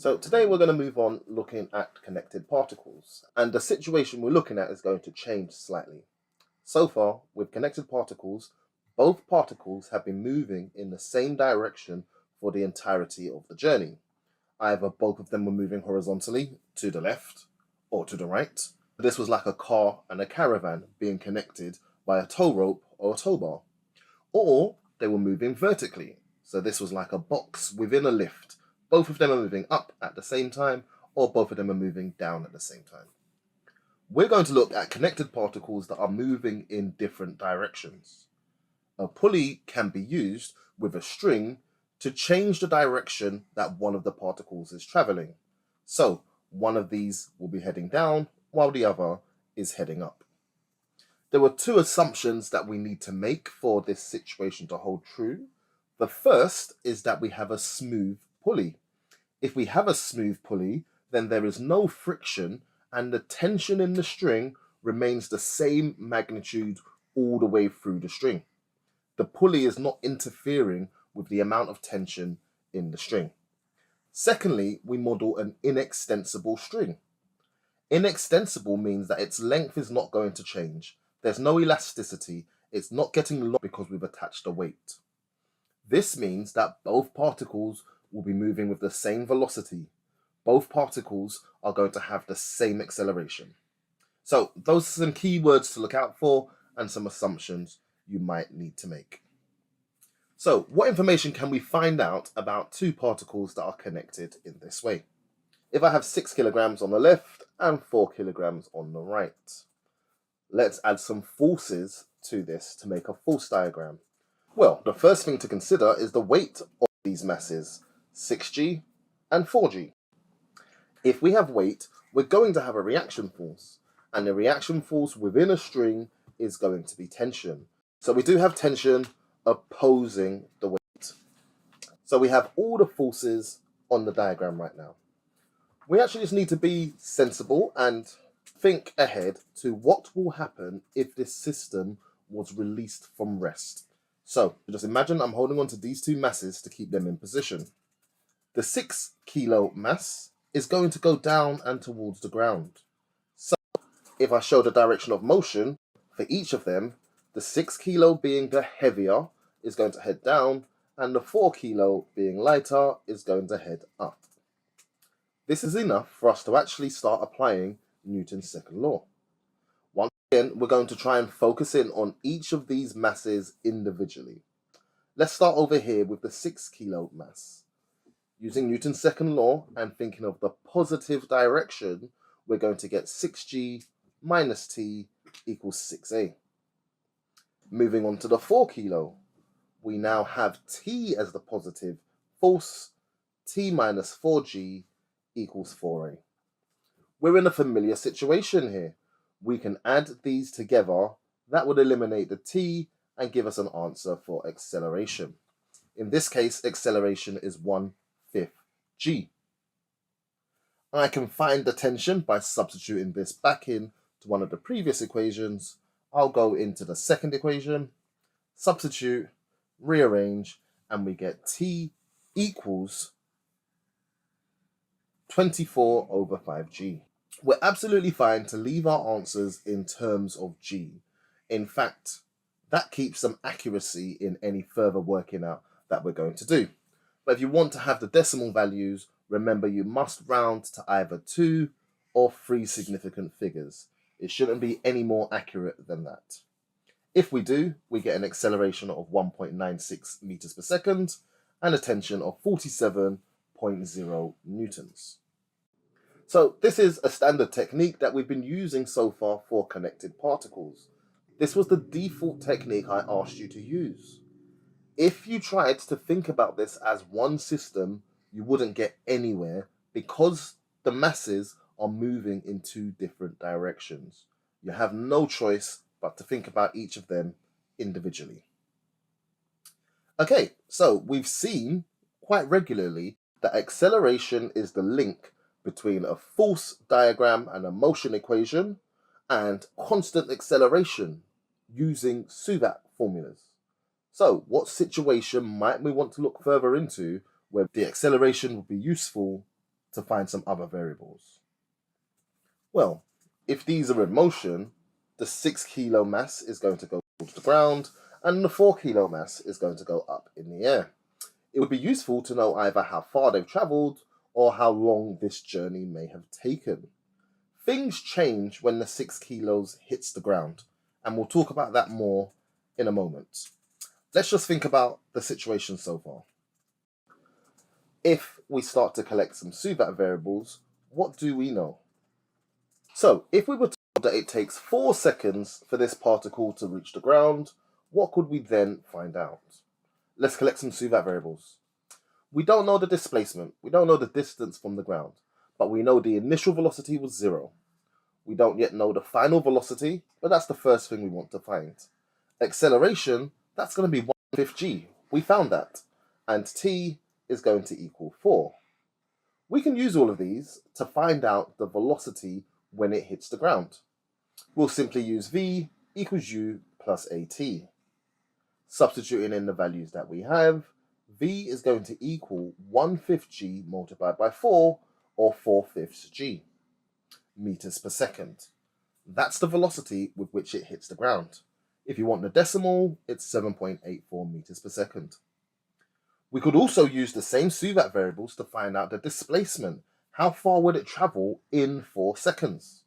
So today we're going to move on looking at connected particles, and the situation we're looking at is going to change slightly. So far, with connected particles, both particles have been moving in the same direction for the entirety of the journey. Either both of them were moving horizontally to the left or to the right. This was like a car and a caravan being connected by a tow rope or a tow bar. Or they were moving vertically. So this was like a box within a lift. Both of them are moving up at the same time, or both of them are moving down at the same time. We're going to look at connected particles that are moving in different directions. A pulley can be used with a string to change the direction that one of the particles is traveling. So one of these will be heading down while the other is heading up. There were two assumptions that we need to make for this situation to hold true. The first is that we have a smooth pulley. If we have a smooth pulley, then there is no friction and the tension in the string remains the same magnitude all the way through the string. The pulley is not interfering with the amount of tension in the string. Secondly, we model an inextensible string. Inextensible means that its length is not going to change. There's no elasticity. It's not getting long because we've attached a weight. This means that both particles will be moving with the same velocity. Both particles are going to have the same acceleration. So those are some key words to look out for and some assumptions you might need to make. So what information can we find out about two particles that are connected in this way? If I have 6 kilograms on the left and 4 kilograms on the right, let's add some forces to this to make a force diagram. Well, the first thing to consider is the weight of these masses, 6g and 4g. If we have weight, we're going to have a reaction force, and the reaction force within a string is going to be tension. So we do have tension opposing the weight. So we have all the forces on the diagram right now. We actually just need to be sensible and think ahead to what will happen if this system was released from rest. So just imagine I'm holding on to these two masses to keep them in position. The 6 kilo mass is going to go down and towards the ground. So if I show the direction of motion for each of them, the 6 kilo being the heavier is going to head down, and the 4 kilo being lighter is going to head up. This is enough for us to actually start applying Newton's second law. Once again, we're going to try and focus in on each of these masses individually. Let's start over here with the 6 kilo mass. Using Newton's second law and thinking of the positive direction, we're going to get 6g minus t equals 6a. Moving on to the 4 kilo, we now have t as the positive force, t minus 4g equals 4a. We're in a familiar situation here. We can add these together. That would eliminate the t and give us an answer for acceleration. In this case, acceleration is 1/5 g. I can find the tension by substituting this back in to one of the previous equations. I'll go into the second equation, substitute, rearrange, and we get t equals 24/5g. We're absolutely fine to leave our answers in terms of g. In fact, that keeps some accuracy in any further working out that we're going to do. But if you want to have the decimal values, remember you must round to either 2 or 3 significant figures. It shouldn't be any more accurate than that. If we do, we get an acceleration of 1.96 meters per second and a tension of 47.0 newtons. So this is a standard technique that we've been using so far for connected particles. This was the default technique I asked you to use. If you tried to think about this as one system, you wouldn't get anywhere because the masses are moving in 2 different directions. You have no choice but to think about each of them individually. Okay, so we've seen quite regularly that acceleration is the link between a force diagram and a motion equation and constant acceleration using SUVAT formulas. So what situation might we want to look further into where the acceleration would be useful to find some other variables? Well, if these are in motion, the 6 kilo mass is going to go towards the ground and the 4 kilo mass is going to go up in the air. It would be useful to know either how far they've traveled or how long this journey may have taken. Things change when the 6 kilos hits the ground, and we'll talk about that more in a moment. Let's just think about the situation so far. If we start to collect some SUVAT variables, what do we know? So, if we were told that it takes 4 seconds for this particle to reach the ground, what could we then find out? Let's collect some SUVAT variables. We don't know the displacement, we don't know the distance from the ground, but we know the initial velocity was 0. We don't yet know the final velocity, but that's the first thing we want to find. Acceleration, that's going to be 1/5 g. We found that. And t is going to equal 4. We can use all of these to find out the velocity when it hits the ground. We'll simply use v equals u plus at. Substituting in the values that we have, v is going to equal 1/5 g multiplied by 4, or 4/5 g, meters per second. That's the velocity with which it hits the ground. If you want the decimal, it's 7.84 meters per second. We could also use the same SUVAT variables to find out the displacement. How far would it travel in 4 seconds?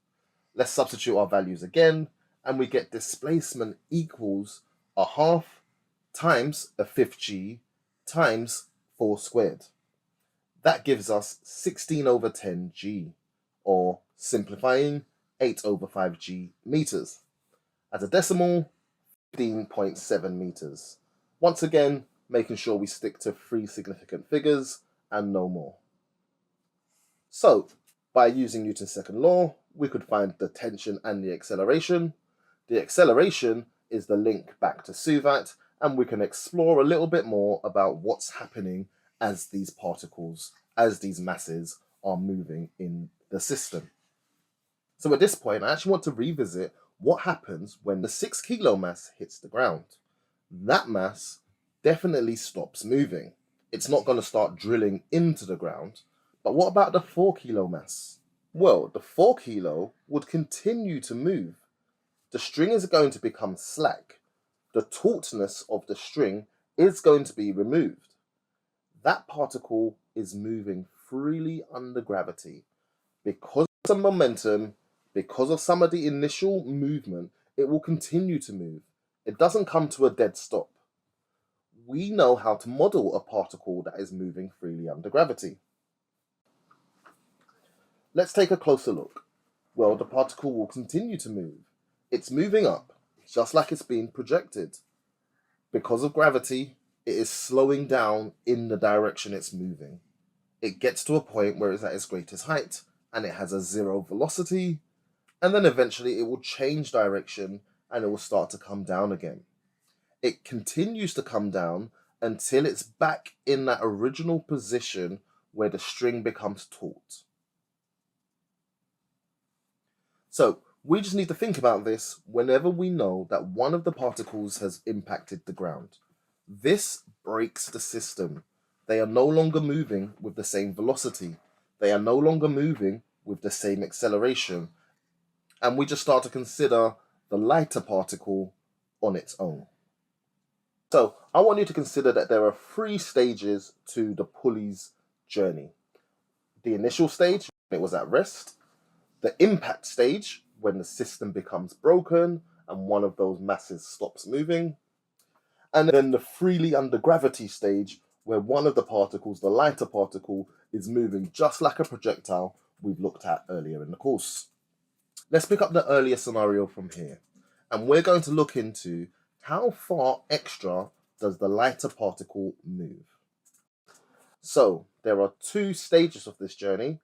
Let's substitute our values again, and we get displacement equals 1/2 times 1/5 g times 4 squared. That gives us 16/10 g, or simplifying, 8/5 g meters. As a decimal, 15.7 meters. Once again, making sure we stick to 3 significant figures and no more. So, by using Newton's second law, we could find the tension and the acceleration. The acceleration is the link back to SUVAT, and we can explore a little bit more about what's happening as these particles, as these masses are moving in the system. So at this point, I actually want to revisit what happens when the 6 kilo mass hits the ground. That mass definitely stops moving. It's not going to start drilling into the ground. But what about the 4 kilo mass? Well, the 4 kilo would continue to move. The string is going to become slack. The tautness of the string is going to be removed. That particle is moving freely under gravity. Because of some momentum, because of some of the initial movement, it will continue to move. It doesn't come to a dead stop. We know how to model a particle that is moving freely under gravity. Let's take a closer look. Well, the particle will continue to move. It's moving up, just like it's being projected. Because of gravity, it is slowing down in the direction it's moving. It gets to a point where it's at its greatest height, and it has a 0 velocity, and then eventually it will change direction and it will start to come down again. It continues to come down until it's back in that original position where the string becomes taut. So we just need to think about this whenever we know that one of the particles has impacted the ground. This breaks the system. They are no longer moving with the same velocity. They are no longer moving with the same acceleration. And we just start to consider the lighter particle on its own. So I want you to consider that there are 3 stages to the Pulley's journey. The initial stage, it was at rest. The impact stage, when the system becomes broken and one of those masses stops moving. And then the freely under gravity stage, where one of the particles, the lighter particle, is moving just like a projectile we've looked at earlier in the course. Let's pick up the earlier scenario from here, and we're going to look into how far extra does the lighter particle move. So there are 2 stages of this journey,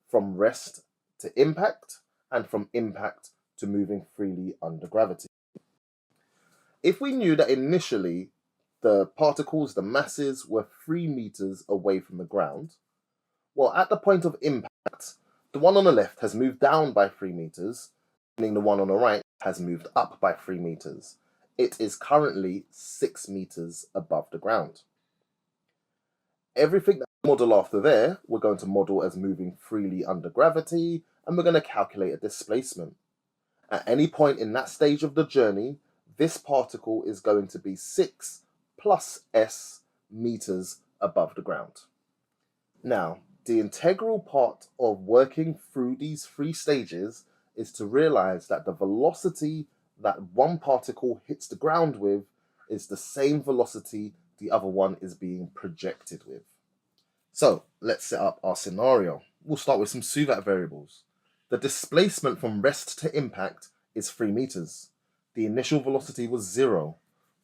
from rest to impact, and from impact to moving freely under gravity. If we knew that initially the particles, the masses, were 3 meters away from the ground, well, at the point of impact, the one on the left has moved down by 3 meters, meaning the one on the right has moved up by 3 meters. It is currently 6 meters above the ground. Everything that Model after there, we're going to model as moving freely under gravity, and we're going to calculate a displacement. At any point in that stage of the journey, this particle is going to be 6 plus s meters above the ground. Now, the integral part of working through these three stages is to realize that the velocity that one particle hits the ground with is the same velocity the other one is being projected with. So let's set up our scenario. We'll start with some SUVAT variables. The displacement from rest to impact is 3 meters. The initial velocity was 0.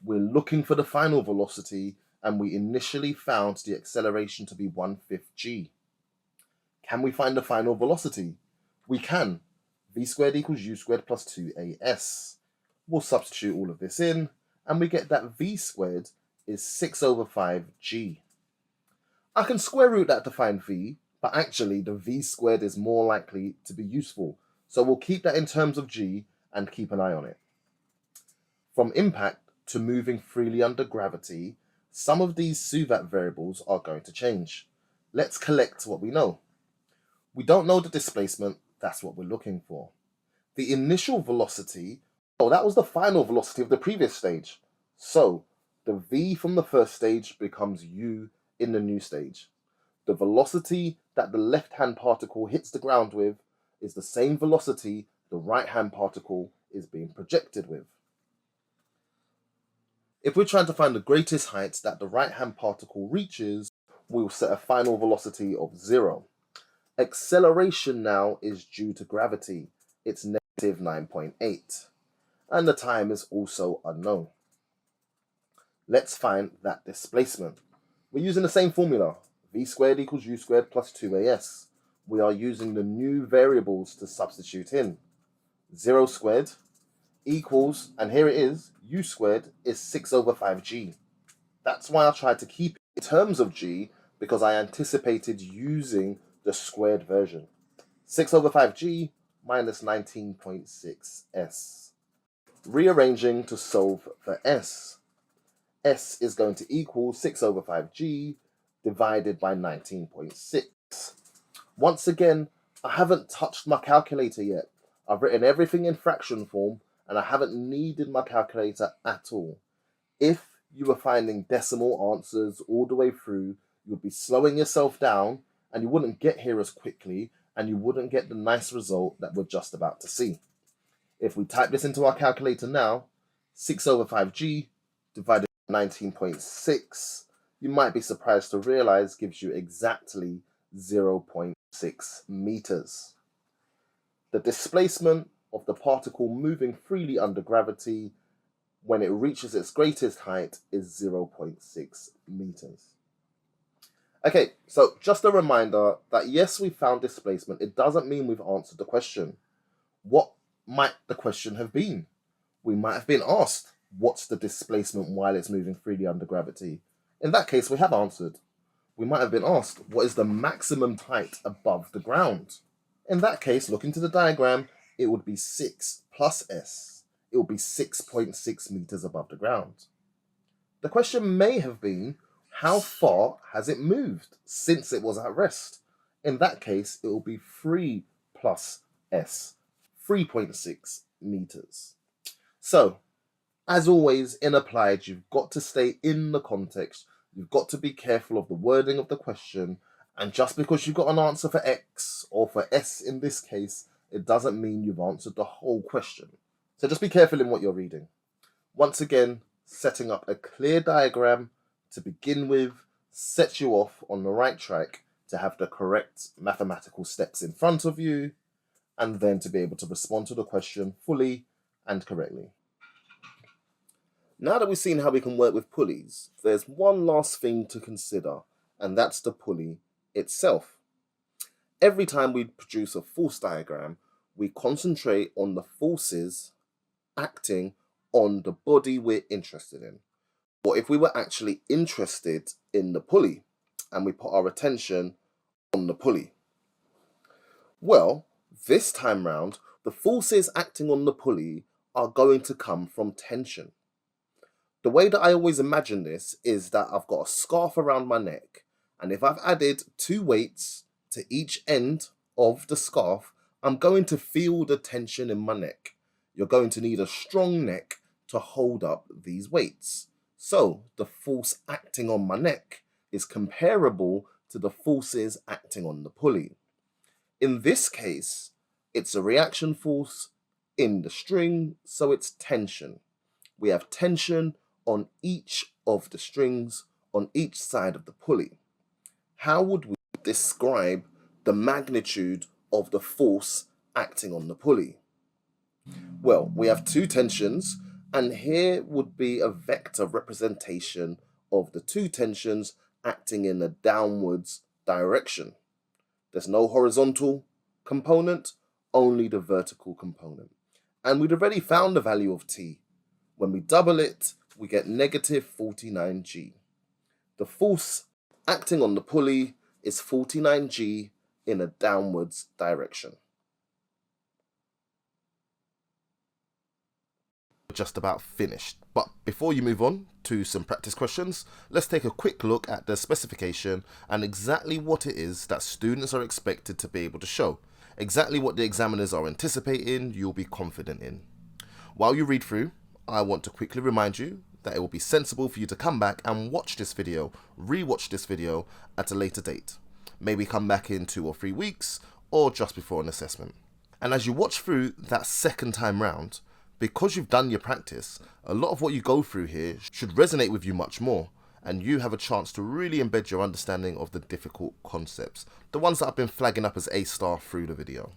We're looking for the final velocity, and we initially found the acceleration to be 1/5 g. Can we find the final velocity? We can. V squared equals u squared plus 2as. We'll substitute all of this in, and we get that v squared is 6/5g. I can square root that to find v, but actually the v squared is more likely to be useful, so we'll keep that in terms of g and keep an eye on it. From impact to moving freely under gravity, some of these SUVAT variables are going to change. Let's collect what we know. We don't know the displacement, that's what we're looking for. The initial velocity, that was the final velocity of the previous stage. So the v from the first stage becomes u in the new stage. The velocity that the left-hand particle hits the ground with is the same velocity the right-hand particle is being projected with. If we're trying to find the greatest height that the right-hand particle reaches, we'll set a final velocity of 0. Acceleration now is due to gravity. It's negative 9.8. And the time is also unknown. Let's find that displacement. We're using the same formula, v squared equals u squared plus 2as. We are using the new variables to substitute in. 0 squared equals, and here it is, u squared is 6/5g. That's why I tried to keep it in terms of g, because I anticipated using the squared version. 6/5g minus 19.6s. Rearranging to solve for s. S is going to equal 6/5g divided by 19.6. Once again, I haven't touched my calculator yet. I've written everything in fraction form, and I haven't needed my calculator at all. If you were finding decimal answers all the way through, you'd be slowing yourself down, and you wouldn't get here as quickly, and you wouldn't get the nice result that we're just about to see. If we type this into our calculator now, 6/5g divided 19.6, you might be surprised to realize gives you exactly 0.6 meters. The displacement of the particle moving freely under gravity when it reaches its greatest height is 0.6 meters. Okay, so just a reminder that yes, we found displacement. It doesn't mean we've answered the question. What might the question have been? We might have been asked, what's the displacement while it's moving freely under gravity? In that case, we have answered. We might have been asked, what is the maximum height above the ground? In that case, look into the diagram, it would be 6 plus s. It would be 6.6 meters above the ground. The question may have been, how far has it moved since it was at rest? In that case, it will be 3 plus s, 3.6 meters. So, as always, in applied, you've got to stay in the context. You've got to be careful of the wording of the question. And just because you've got an answer for X, or for S in this case, it doesn't mean you've answered the whole question. So just be careful in what you're reading. Once again, setting up a clear diagram to begin with sets you off on the right track to have the correct mathematical steps in front of you, and then to be able to respond to the question fully and correctly. Now that we've seen how we can work with pulleys, there's one last thing to consider, and that's the pulley itself. Every time we produce a force diagram, we concentrate on the forces acting on the body we're interested in. Or if we were actually interested in the pulley, and we put our attention on the pulley. Well, this time round, the forces acting on the pulley are going to come from tension. The way that I always imagine this is that I've got a scarf around my neck, And if I've added 2 weights to each end of the scarf, I'm going to feel the tension in my neck. You're going to need a strong neck to hold up these weights. So the force acting on my neck is comparable to the forces acting on the pulley. In this case, it's a reaction force in the string, so it's tension. We have tension on each of the strings on each side of the pulley. How would we describe the magnitude of the force acting on the pulley? Well, we have 2 tensions, and here would be a vector representation of the 2 tensions acting in a downwards direction. There's no horizontal component, only the vertical component. And we'd already found the value of T. When we double it, we get negative 49G. The force acting on the pulley is 49G in a downwards direction. Just about finished. But before you move on to some practice questions, let's take a quick look at the specification and exactly what it is that students are expected to be able to show. Exactly what the examiners are anticipating you'll be confident in. While you read through, I want to quickly remind you that it will be sensible for you to come back and watch this video, re-watch this video at a later date. Maybe come back in 2 or 3 weeks or just before an assessment. And as you watch through that second time round, because you've done your practice, a lot of what you go through here should resonate with you much more, and you have a chance to really embed your understanding of the difficult concepts, the ones that I've been flagging up as A star through the video.